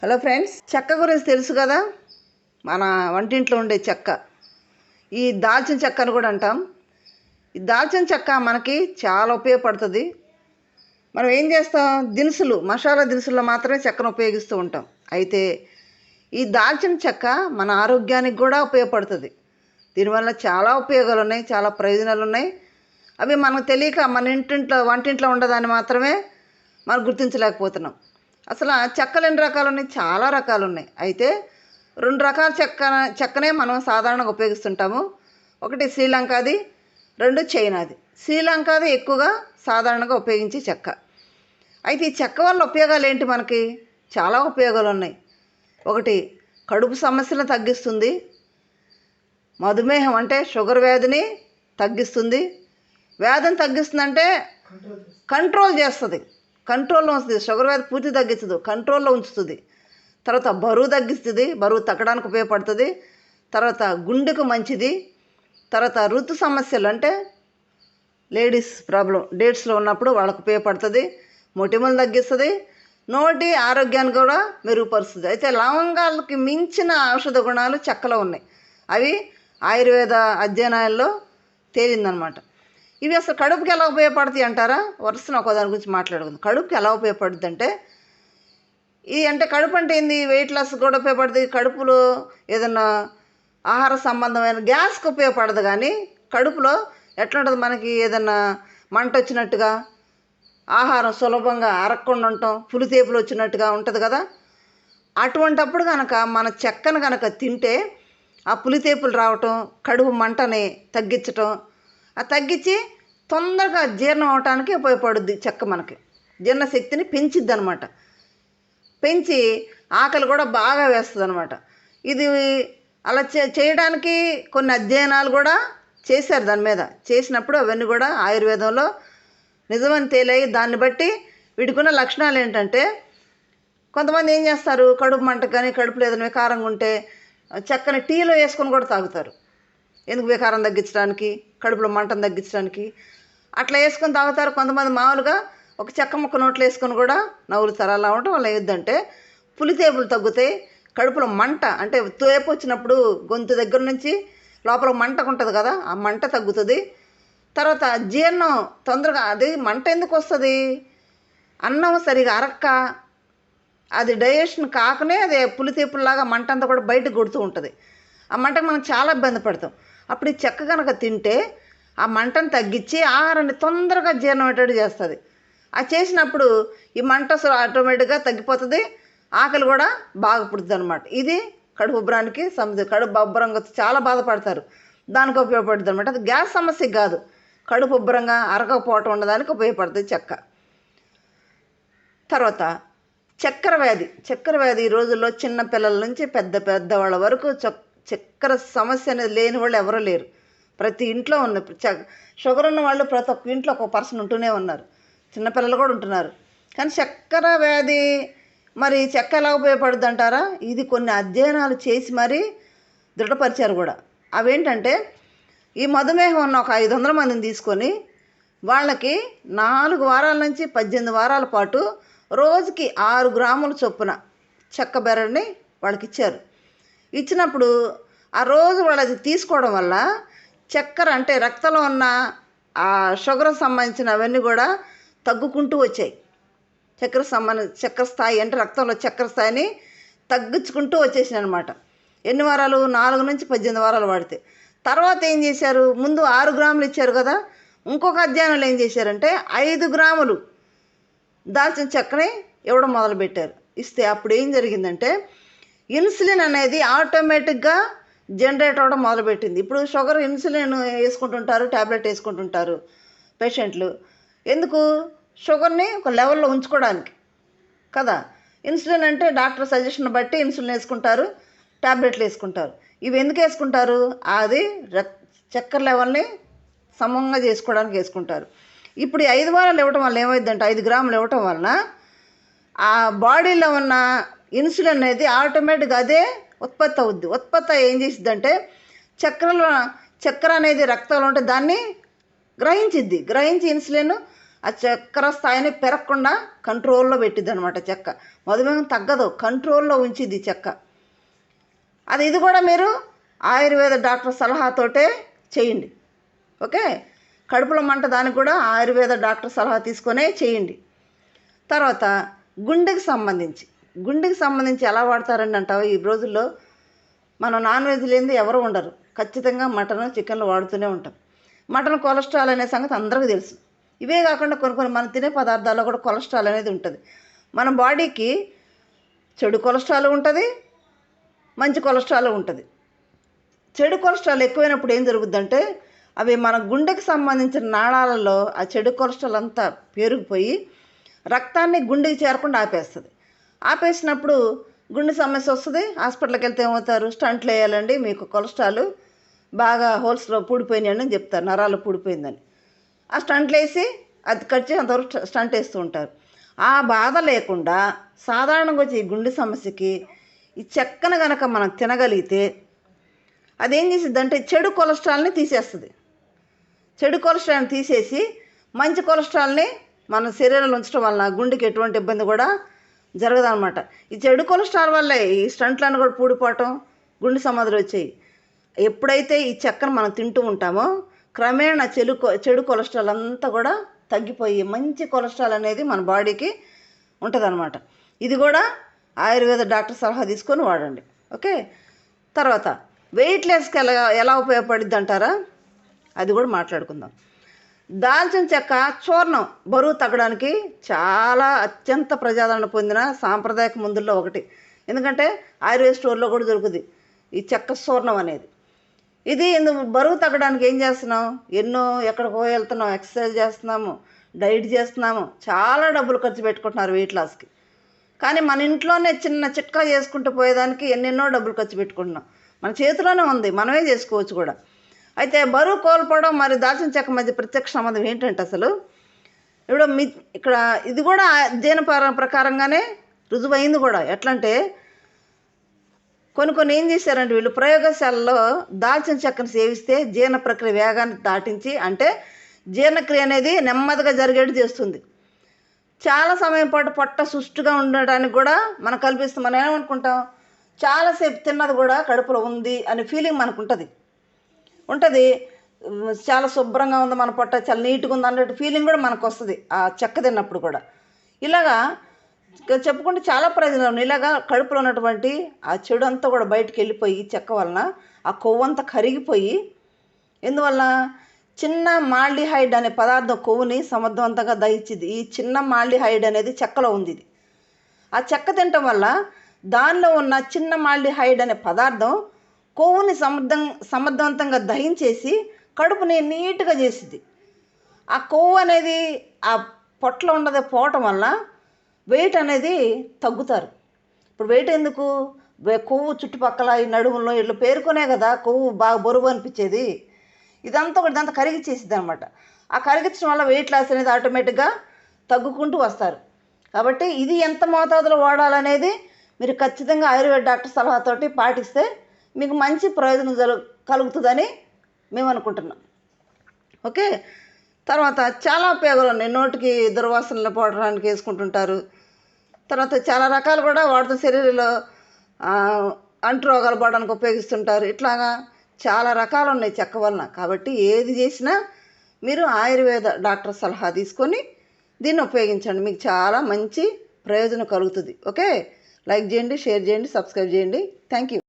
Hello friends, చెక్క గురించి తెలుసు కదా. మన వంటింట్లో ఉండే చెక్క, ఈ దాల్చిన చెక్క అని కూడా అంటాం. ఈ దాల్చిన చెక్క మనకి చాలా ఉపయోగపడుతుంది. మనం ఏం చేస్తాం, మసాలా దినుసుల్లో మాత్రమే చెక్కను ఉపయోగిస్తూ ఉంటాం. అయితే ఈ దాల్చిన చెక్క మన ఆరోగ్యానికి కూడా ఉపయోగపడుతుంది. దీనివల్ల చాలా ఉపయోగాలు ఉన్నాయి, చాలా ప్రయోజనాలు ఉన్నాయి. అవి మనకు తెలియక మన వంటింట్లో ఉండదాన్ని మాత్రమే మనం గుర్తించలేకపోతున్నాం. అసలు చెక్కలు ఎన్ని రకాలు ఉన్నాయి? చాలా రకాలు ఉన్నాయి. అయితే 2 రకాల చెక్కనే మనం సాధారణంగా ఉపయోగిస్తుంటాము. ఒకటి శ్రీలంకది, 2 చైనాది. శ్రీలంకది ఎక్కువగా సాధారణంగా ఉపయోగించే చెక్క. అయితే ఈ చెక్క వల్ల ఉపయోగాలు ఏంటి? మనకి చాలా ఉపయోగాలు ఉన్నాయి. ఒకటి, కడుపు సమస్యలను తగ్గిస్తుంది. మధుమేహం అంటే షుగర్ వ్యాధిని తగ్గిస్తుంది. వ్యాధిని తగ్గిస్తుందంటే కంట్రోల్ చేస్తుంది, కంట్రోల్లో ఉంచుతుంది. షుగర్ వ్యాధి పూర్తి తగ్గించదు, కంట్రోల్లో ఉంచుతుంది. తర్వాత బరువు తగ్గిస్తుంది, బరువు తగ్గడానికి ఉపయోగపడుతుంది. తర్వాత గుండెకు మంచిది. తర్వాత ఋతు సమస్యలు అంటే లేడీస్ ప్రాబ్లం, డేట్స్లో ఉన్నప్పుడు వాళ్ళకు ఉపయోగపడుతుంది. మొటిమలు తగ్గిస్తుంది, నోటి ఆరోగ్యాన్ని కూడా మెరుగుపరుస్తుంది. అయితే లవంగాలకి మించిన ఔషధ గుణాలు చెక్కలో ఉన్నాయి. అవి ఆయుర్వేద అధ్యయనాల్లో తేలిందనమాట. ఇవి అసలు కడుపుకి ఎలా ఉపయోగపడతాయి అంటారా? వరుసన ఒక దాని గురించి మాట్లాడుకుందాం. కడుపుకి ఎలా ఉపయోగపడుతుంది అంటే, కడుపు అంటే ఏంది? వెయిట్ లాస్ కూడా ఉపయోగపడుతుంది. కడుపులో ఏదన్నా ఆహార సంబంధమైన గ్యాస్కి ఉపయోగపడదు. కానీ కడుపులో ఎట్లుంటుంది, మనకి ఏదన్నా మంట వచ్చినట్టుగా, ఆహారం సులభంగా అరగకుండా ఉండటం, పులితేపులు వచ్చినట్టుగా ఉంటుంది కదా. అటువంటప్పుడు కనుక మన చెక్కను కనుక తింటే ఆ పులితేపులు రావటం, కడుపు మంటని తగ్గించటం, తగ్గించి తొందరగా జీర్ణం అవటానికి ఉపయోగపడుద్ది. చెక్క మనకి జీర్ణశక్తిని పెంచిద్ది అనమాట. పెంచి ఆకలి కూడా బాగా వేస్తుంది అనమాట. ఇది అలా చేయడానికి కొన్ని అధ్యయనాలు కూడా చేశారు దాని మీద. చేసినప్పుడు అవన్నీ కూడా ఆయుర్వేదంలో నిజమని తేలాయి. దాన్ని బట్టి వీటికున్న లక్షణాలు ఏంటంటే, కొంతమంది ఏం చేస్తారు, కడుపు మంట కానీ కడుపులో ఏదైనా వికారంగా ఉంటే చెక్కని టీలో వేసుకొని కూడా తాగుతారు. ఎందుకు? వికారం తగ్గించడానికి, కడుపులో మంటను తగ్గించడానికి అట్లా వేసుకొని తాగుతారు. కొంతమంది మామూలుగా ఒక చెక్క ముక్క నోట్లో వేసుకొని కూడా నవ్వులుతారు. అలా ఉండటం వల్ల ఏదంటే పులితేపులు తగ్గుతాయి. కడుపులో మంట అంటే తేపు వచ్చినప్పుడు గొంతు దగ్గర నుంచి లోపల మంటకు ఉంటుంది కదా, ఆ మంట తగ్గుతుంది. తర్వాత జీర్ణం తొందరగా, అది మంట ఎందుకు వస్తుంది? అన్నం సరిగా అరక్క, అది డైజెషన్ కాకనే అది పులితేపుల్లాగా మంట అంతా కూడా బయటకు కొడుతూ ఉంటుంది. ఆ మంటకు మనం చాలా ఇబ్బంది పడతాం. అప్పుడు ఈ చెక్క కనుక తింటే ఆ మంటను తగ్గించి ఆహారాన్ని తొందరగా జీర్ణం అయ్యేటట్టు చేస్తుంది. అది చేసినప్పుడు ఈ మంట అసలు ఆటోమేటిక్గా తగ్గిపోతుంది, ఆకలి కూడా బాగా పుడుతుంది అనమాట. ఇది కడుపు ఉబ్బరానికి కడుపు ఉబ్బరంగా చాలా బాధపడతారు, దానికి ఉపయోగపడుతుంది అనమాట. అది గ్యాస్ సమస్యకి కాదు, కడుపు ఉబ్బరంగా అరగకపోవటం ఉండడానికి ఉపయోగపడుతుంది చెక్క. తర్వాత చక్కెర వ్యాధి ఈ రోజుల్లో చిన్న పిల్లల నుంచి పెద్దవాళ్ళ వరకు చక్కెర సమస్య అనేది లేని వాళ్ళు ఎవరూ లేరు. ప్రతి ఇంట్లో ఉన్న షుగర్ ఉన్న వాళ్ళు ప్రతి ఒక్క ఇంట్లో ఒక పర్సన్ ఉంటూనే ఉన్నారు. చిన్నపిల్లలు కూడా ఉంటున్నారు. కానీ చక్కెర వ్యాధి మరి చెక్క ఎలా ఉపయోగపడుద్ది అంటారా? ఇది కొన్ని అధ్యయనాలు చేసి మరీ దృఢపరిచారు కూడా. అవేంటంటే, ఈ మధుమేహం ఉన్న ఒక 500 మందిని తీసుకొని వాళ్ళకి 4 వారాల నుంచి 18 వారాల పాటు రోజుకి 6 గ్రాముల చొప్పున చెక్క బెరడుని వాళ్ళకి ఇచ్చారు. ఇచ్చినప్పుడు ఆ రోజు వాళ్ళు అది తీసుకోవడం వల్ల చక్కెర అంటే రక్తంలో ఉన్న ఆ షుగర్ సంబంధించిన అవన్నీ కూడా తగ్గుకుంటూ వచ్చాయి. చక్కెర స్థాయి అంటే రక్తంలో చక్కెర స్థాయిని తగ్గించుకుంటూ వచ్చేసినాయి అనమాట. ఎన్ని వారాలు? 4 నుంచి 18 వారాలు వాడితే. తర్వాత ఏం చేశారు, ముందు 6 గ్రాములు ఇచ్చారు కదా, ఇంకొక అధ్యయనంలో ఏం చేశారంటే 5 గ్రాములు దాల్చిన చెక్కని ఇవ్వడం మొదలుపెట్టారు. ఇస్తే అప్పుడు ఏం జరిగిందంటే, ఇన్సులిన్ అనేది ఆటోమేటిక్గా జనరేట్ అవ్వడం మొదలుపెట్టింది. ఇప్పుడు షుగర్ ఇన్సులిన్ వేసుకుంటుంటారు, ట్యాబ్లెట్ వేసుకుంటుంటారు పేషెంట్లు. ఎందుకు? షుగర్ని ఒక లెవెల్లో ఉంచుకోవడానికి కదా. ఇన్సులిన్ అంటే డాక్టర్ సజెషన్ బట్టి ఇన్సులిన్ వేసుకుంటారు, ట్యాబ్లెట్లు వేసుకుంటారు. ఇవి ఎందుకు వేసుకుంటారు? అది చక్కెర లెవెల్ని సమంగా చేసుకోవడానికి వేసుకుంటారు. ఇప్పుడు 5 వారాలు ఇవ్వటం వల్ల ఏమైందంటే, 5 గ్రాములు ఇవ్వటం వలన ఆ బాడీలో ఉన్న ఇన్సులిన్ అనేది ఆటోమేటిక్గా అదే ఉత్పత్తి అవుద్ది. ఉత్పత్తి ఏం చేసిద్దంటే, చక్కెర అనేది రక్తంలో ఉంటే దాన్ని గ్రహించి ఇన్సులిన్ ఆ చక్కెర స్థాయిని పెరగకుండా కంట్రోల్లో పెట్టిద్ది అనమాట చెక్క. మధుమేహం తగ్గదు, కంట్రోల్లో ఉంచిద్ది చెక్క. ఇది కూడా మీరు ఆయుర్వేద డాక్టర్ సలహాతోటే చేయండి. ఓకే, కడుపులో మంట దానికి కూడా ఆయుర్వేద డాక్టర్ సలహా తీసుకొనే చేయండి. తర్వాత గుండెకి సంబంధించి ఎలా వాడతారండి అంటావు? ఈ రోజుల్లో మనం నాన్ వెజ్ లేనిది ఎవరు ఉండరు. ఖచ్చితంగా మటన్, చికెన్లు వాడుతూనే ఉంటాం. మటన్ కొలెస్ట్రాల్ అనే సంగతి అందరికీ తెలుసు. ఇవే కాకుండా కొన్ని మనం తినే పదార్థాల్లో కూడా కొలెస్ట్రాల్ అనేది ఉంటుంది. మన బాడీకి చెడు కొలెస్ట్రాల్ ఉంటుంది, మంచి కొలెస్ట్రాల్ ఉంటుంది. చెడు కొలెస్ట్రాల్ ఎక్కువైనప్పుడు ఏం జరుగుద్దంటే అవి మన గుండెకి సంబంధించిన నాళాలలో ఆ చెడు కొలెస్ట్రాల్ అంతా పేరుకుపోయి రక్తాన్ని గుండెకి చేరకుండా ఆపేసినప్పుడు గుండె సమస్య వస్తుంది. హాస్పిటల్కి వెళ్తే ఏమవుతారు? స్టంట్లు వేయాలండి, మీకు కొలెస్ట్రాల్ బాగా హోల్స్లో పూడిపోయినాయండి అని చెప్తారు, నరాలు పూడిపోయిందని. ఆ స్టంట్లు వేసి అది కట్ చేసి అంతవరకు స్టంట్ వేస్తూ ఉంటారు. ఆ బాధ లేకుండా సాధారణంగా వచ్చే ఈ గుండె సమస్యకి ఈ చెక్కను కనుక మనం తినగలిగితే అదేం చేసిద్దంటే చెడు కొలెస్ట్రాల్ని తీసేస్తుంది. చెడు కొలెస్ట్రాల్ని తీసేసి మంచి కొలెస్ట్రాల్ని మన శరీరంలో ఉంచడం వలన గుండెకి ఎటువంటి ఇబ్బంది కూడా జరగదన్నమాట. ఈ చెడు కొలెస్ట్రాల్ వల్లే ఈ స్టంట్లను కూడా పూడిపోవటం, గుండె సమాధులు వచ్చాయి. ఎప్పుడైతే ఈ చెక్కను మనం తింటూ ఉంటామో క్రమేణా చెడు కొలెస్ట్రాల్ అంతా కూడా తగ్గిపోయి మంచి కొలెస్ట్రాల్ అనేది మన బాడీకి ఉంటుందన్నమాట. ఇది కూడా ఆయుర్వేద డాక్టర్ సలహా తీసుకొని వాడండి. ఓకే, తర్వాత వెయిట్ లెస్కి ఎలా ఉపయోగపడుద్ది అంటారా? అది కూడా మాట్లాడుకుందాం. దాల్చిన చెక్క చూర్ణం బరువు తగ్గడానికి చాలా అత్యంత ప్రజాదరణ పొందిన సాంప్రదాయక మందుల్లో ఒకటి. ఎందుకంటే ఆయుర్వేద స్టోర్లో కూడా దొరుకుతుంది ఈ చెక్క చూర్ణం అనేది. ఇది బరువు తగ్గడానికి ఏం చేస్తున్నాం? ఎక్కడికో వెళ్తున్నాం, ఎక్సర్సైజ్ చేస్తున్నాము, డైట్ చేస్తున్నాము, చాలా డబ్బులు ఖర్చు పెట్టుకుంటున్నారు వెయిట్ లాస్కి. కానీ మన ఇంట్లోనే చిన్న చిట్కా చేసుకుంటూ పోయేదానికి ఎన్నెన్నో డబ్బులు ఖర్చు పెట్టుకుంటున్నాం. మన చేతిలోనే ఉంది, మనమే చేసుకోవచ్చు కూడా. అయితే బరువు కోల్పోవడం మరి దాల్చిన చెక్క మధ్య ప్రత్యక్ష సంబంధం ఏంటంటే అసలు ఇప్పుడు ఇక్కడ ఇది కూడా అధ్యయన ప్రకారంగానే రుజువైంది కూడా. ఎట్లంటే కొన్ని ఏం చేశారంటే వీళ్ళు ప్రయోగశాలలో దాల్చిన చెక్కను సేవిస్తే జీర్ణ ప్రక్రియ వేగాన్ని దాటించి, అంటే జీర్ణక్రియ అనేది నెమ్మదిగా జరిగేట్టు చేస్తుంది. చాలా సమయం పాటు పొట్ట సుష్టుగా ఉండడానికి కూడా మనం కల్పిస్తాం. మనం ఏమనుకుంటాం? చాలాసేపు తిన్నది కూడా కడుపులో ఉంది అనే ఫీలింగ్ మనకు ఉంటుంది. చాలా శుభ్రంగా ఉంది మన పొట్ట, చాలా నీట్గా ఉంది అన్నట్టు ఫీలింగ్ కూడా మనకు వస్తుంది ఆ చెక్క తిన్నప్పుడు కూడా. ఇలాగా చెప్పుకుంటే చాలా ప్రయోజనాలు. ఇలాగా కడుపులో ఉన్నటువంటి ఆ చెడు అంతా కూడా బయటికి వెళ్ళిపోయి చెక్క వలన ఆ కొవ్వంతా కరిగిపోయి, ఎందువల్ల చిన్న మాల్డిహైడ్ అనే పదార్థం కొవ్వుని సమర్థవంతంగా దహించింది. ఈ చిన్న మాల్డిహైడ్ అనేది చెక్కలో ఉంది. ఆ చెక్క తినటం వల్ల దానిలో ఉన్న చిన్న మాల్డిహైడ్ అనే పదార్థం కొవ్వుని సమర్థవంతంగా దహించేసి కడుపుని నీట్గా చేసిద్ది. ఆ కొవ్వు అనేది ఆ పొట్టలో ఉన్నది పోవటం వల్ల వెయిట్ అనేది తగ్గుతారు. ఇప్పుడు వెయిట్ ఎందుకు? కొవ్వు చుట్టుపక్కల ఈ నడుములో ఇట్లా పేరుకొనే కదా కొవ్వు బాగా బరువు అనిపించేది. ఇదంతా కరిగిచ్చేసిద్ది అనమాట. ఆ కరిగించడం వల్ల వెయిట్ లాస్ అనేది ఆటోమేటిక్గా తగ్గుకుంటూ వస్తారు. కాబట్టి ఇది ఎంత మోతాదులో వాడాలనేది మీరు ఖచ్చితంగా ఆయుర్వేద డాక్టర్ సలహాతోటి పాటిస్తే మీకు మంచి ప్రయోజనం కలుగుతుందని మేము అనుకుంటున్నాం. ఓకే, తర్వాత చాలా ఉపయోగాలు ఉన్నాయి. నోటికి దుర్వాసనలు పోవడానికి వేసుకుంటుంటారు. తర్వాత చాలా రకాలు కూడా వాడుతూ శరీరంలో అంటు రోగాలు పోవడానికి ఉపయోగిస్తుంటారు. ఇట్లాగా చాలా రకాలు ఉన్నాయి చెక్క వలన. కాబట్టి ఏది చేసినా మీరు ఆయుర్వేద డాక్టర్ సలహా తీసుకొని దీన్ని ఉపయోగించండి. మీకు చాలా మంచి ప్రయోజనం కలుగుతుంది. ఓకే, లైక్ చేయండి, షేర్ చేయండి, సబ్స్క్రైబ్ చేయండి. Thank you.